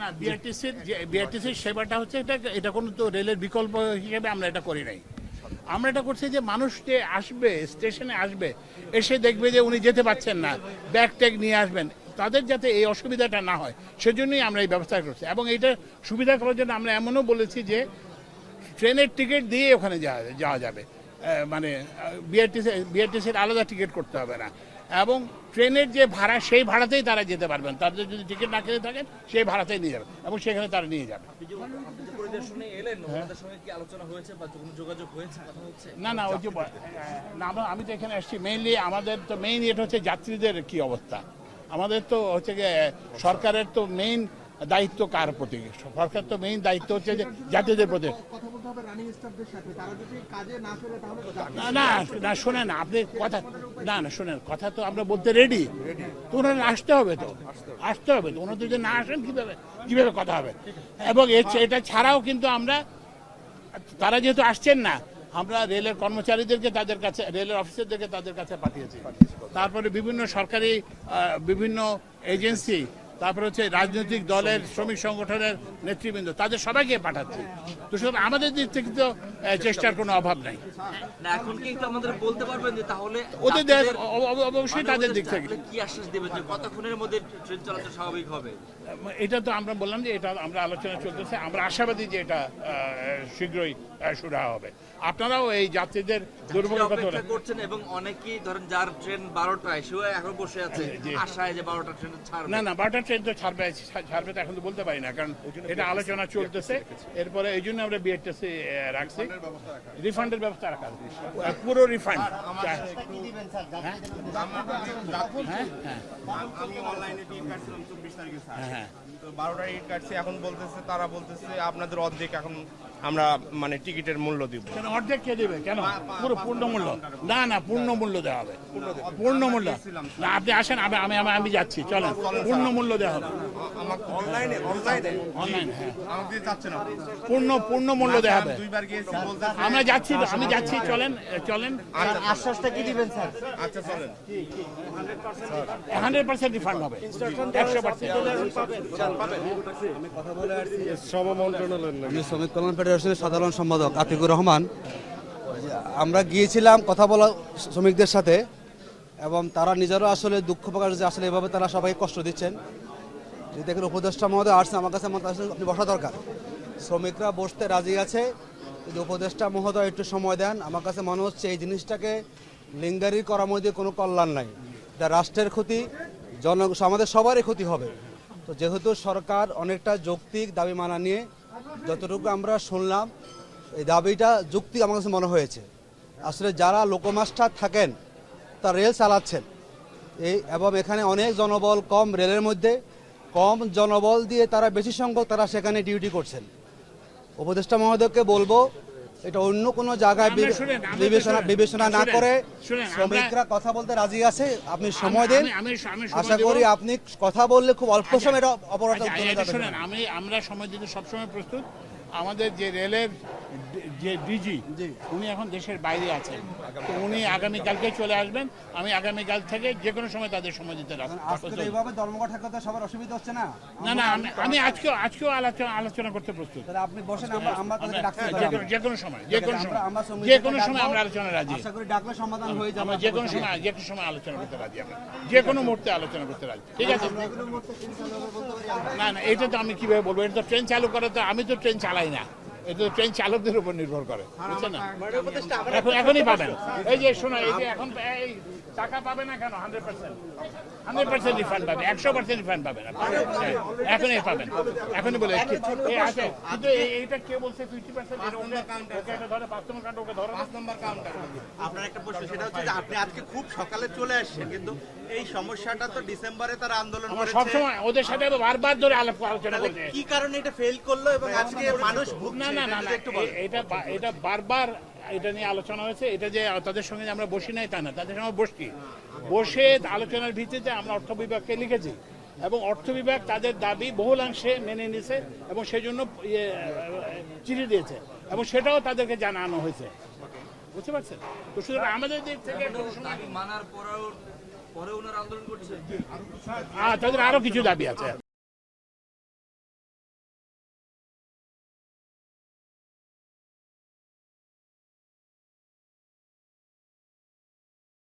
না, বিআরটিসির সেবাটা হচ্ছে এটা কোনো তো রেলের বিকল্প হিসেবে আমরা এটা করি নাই। আমরা এটা করছি যে মানুষ যে আসবে, স্টেশনে আসবে, এসে দেখবে যে উনি যেতে পারছেন না, ব্যাগ ট্যাগ নিয়ে আসবেন, তাদের যাতে এই অসুবিধাটা না হয় সেজন্যই আমরা এই ব্যবস্থা করছি। এবং এইটা সুবিধা করার জন্য আমরা এমনও বলেছি যে ট্রেনের টিকিট দিয়ে ওখানে যাওয়া যাবে, মানে বিআরটিসির আলাদা টিকিট করতে হবে না। এবং ট্রেনের যে ভাড়া, সেই ভাড়াতেই তারা যেতে পারবেন, তাদের যদি টিকিট না কিনে থাকেন সেই ভাড়াতেই নিয়ে যাবে এবং সেখানে তারা নিয়ে যাবে। না না, ওই যে না, আমি তো এখানে আসছি মেইনলি, আমাদের তো মেইন এটা হচ্ছে যাত্রীদের কি অবস্থা। আমাদের তো হচ্ছে গিয়ে সরকারের তো মেইন দায়িত্ব কার প্রতি? সরকার তো মেইন দায়িত্ব হচ্ছে যে যাত্রীদের প্রতি। না না না, শোনেন আপনি কথা, না না শোনেন কথা, তো আমরা বলতে রেডি, তো ওনারা আসতে হবে, তো আসতে হবে, তো ওনারা যদি না আসেন কিভাবে কথা হবে? এবং এটা ছাড়াও কিন্তু আমরা, তারা যেহেতু আসছেন না, আমরা রেলের কর্মচারীদেরকে তাদের কাছে, রেলের অফিসারদেরকে তাদের কাছে পাঠিয়েছি। তারপরে বিভিন্ন সরকারি বিভিন্ন এজেন্সি, তারপরে হচ্ছে রাজনৈতিক দলের, শ্রমিক সংগঠনের নেতৃবৃন্দ, তাদের সবাইকে পাঠাচ্ছি। তো সুতরাং আমাদের দিক থেকে তো চেষ্টার কোনো অভাব নাই। এখন কি একটু আমাদের বলতে পারবেন যে তাহলে ওদের অবশ্যই তাদের দিক থেকে কি আশ্বাস দেবেন যে কতক্ষণের মধ্যে ট্রেন চলাচল স্বাভাবিক হবে? এটা তো আমরা বললাম যে এটা আমরা আলোচনা চলতেছে, আমরা আশাবাদী যে এটা শীঘ্রই শুরু হবে। আপনারাও এই যাত্রীদের দুর্ভোগের কথা করছেন এবং অনেকেই ধরেন যার ট্রেন 12টায়, সেও এখন বসে আছে আশায় যে 12টা ট্রেন ছাড়বে। না না, 12টা ট্রেন তো ছাড়বে তো এখন তো বলতে পারি না, কারণ এটা আলোচনা চলতেছে। এরপরে এই জন্য আমরা বিআরটিসি রাখছি, রিফান্ডের ব্যবস্থা রাখা, পুরো রিফান্ড। আমি অনলাইনে টিকিট কাটছিলাম 24 তারিখে, হ্যাঁ, তো 12টা টিকিট কাটছি, এখন বলতেছে, তারা বলতেছে আপনাদের অর্ধেক এখন আমরা মানে টিকিটের মূল্য দিব। কেন অর্ধেক কে দেবে? কেন পুরো পূর্ণ মূল্য? না না, পূর্ণ মূল্য দেওয়া হবে, পূর্ণ মূল্য। না আপনি আসেন, আমি যাচ্ছি, চলেন, পূর্ণ মূল্য দেওয়া হবে। আমাকে অনলাইনে অনলাইনে হ্যাঁ, আমাকে চাচ্ছে না, পূর্ণ মূল্য দেওয়া হবে। দুইবার গিয়েছি, বলতেছে আমরা যাচ্ছি, আমি যাচ্ছি, চলেন। আশ্বাসটা কি দিবেন স্যার? আচ্ছা চলেন, 100% রিফান্ড হবে, 100%। আমি শ্রমিক কল্যাণ ফেডারেশনের সাধারণ সম্পাদক আতিকুর রহমান। আমরা গিয়েছিলাম কথা বলা শ্রমিকদের সাথে, এবং তারা নিজেরাও আসলে দুঃখ প্রকাশ, যে আসলে এভাবে তারা সবাই কষ্ট দিচ্ছেন। যে দেখেন উপদেষ্টা মহোদয় আসছে আমার কাছে, আপনি বসা দরকার, শ্রমিকরা বসতে রাজি আছে, যদি উপদেষ্টা মহোদয় একটু সময় দেন। আমার কাছে মনে হচ্ছে এই জিনিসটাকে লিঙ্গারি করার মধ্যে কোনো কল্যাণ নাই, যা রাষ্ট্রের ক্ষতি, আমাদের সবারই ক্ষতি হবে। তো যেহেতু সরকার অনেকটা যৌক্তিক দাবি মানা নিয়ে, যতটুকু আমরা শুনলাম, এই দাবিটা যুক্তি আমার কাছে মনে হয়েছে। আসলে যারা লোকোমাস্টার থাকেন তারা রেল চালাচ্ছেন, এবং এখানে অনেক জনবল কম, রেলের মধ্যে কম জনবল দিয়ে তারা বেশি সংখ্যক তারা সেখানে ডিউটি করছেন। উপদেষ্টা মহোদয়কে বলবো এটা অন্য কোনো জায়গায় বিবেচনা না করে শ্রমিকরা কথা বলতে রাজি আছে, আপনি সময় দেন। আশা করি আপনি কথা বললে খুব অল্প সময় অপরাধ। আমরা সময় দিতে সবসময় প্রস্তুত। আমাদের যে রেলের যে ডিজি, উনি এখন দেশের বাইরে আছেন, তো উনি আগামীকালকে চলে আসবেন। আমি আগামীকাল থেকে যে কোনো সময় তাদের সময় দিতে রাখবো। এইভাবে ধর্মঘট থাকলে সবার অসুবিধা হচ্ছে না? না, আমি আজকেও আলোচনা করতে প্রস্তুত। আপনি বসেন, আমরা যে কোনো সময় আমরা আলোচনা রাজি। আশা করি ডাকলে সমাধান হয়ে যাবে। আমরা যে কোনো সময় আলোচনা করতে রাজি, আমরা যে কোনো মুহূর্তে আলোচনা করতে রাজি। ঠিক আছে? না, এটা তো আমি কিভাবে বলবো? এটা তো ট্রেন চালু করে, তো আমি তো ট্রেন চালাই না, এটা তো ট্রেন চালকদের উপর নির্ভর করে, বুঝছেন না? এখনই পাবেন, এই যে শোনো, এই যে এখন এই টাকা পাবে না কেন? 100% রিফান্ড পাবে, 100% রিফান্ড পাবেন, এখনই পাবেন, এখনই বলে আছে। কিন্তু এইটা কে বলছে 50%? ধরে 5 নম্বর কাউন্টার, ওকে ধরো 5 নম্বর কাউন্টার। আপনার একটা প্রশ্ন, সেটা হচ্ছে যে আপনি আজকে খুব সকালে চলে আসছেন, কিন্তু এই সমস্যাটা তো ডিসেম্বরে তারা আন্দোলন করেছে, সবসময় ওদের সাথে বারবার ধরে আলোচনা করছে। কি কারণে এটা ফেল করলো এবং আজকে মানুষ ভুগছে? না, এটা বারবার এটা নিয়ে আলোচনা হয়েছে। এটা যে তাদের সঙ্গে আমরা বসি নাই তা না, তাদের সঙ্গে বসে আলোচনার ভিত্তিতে আমরা অর্থ বিভাগকে লিখেছি, এবং অর্থ বিভাগ তাদের দাবি বহুলাংশে মেনে নিয়েছে, এবং সেই জন্য চিঠি দিয়েছে, এবং সেটাও তাদেরকে জানানো হয়েছে, বুঝতে পারছেন? তো সুতরাং আমাদের দিক থেকে মানার পরেও ওনারা আন্দোলন করছে, তাদের আরো কিছু দাবি আছে।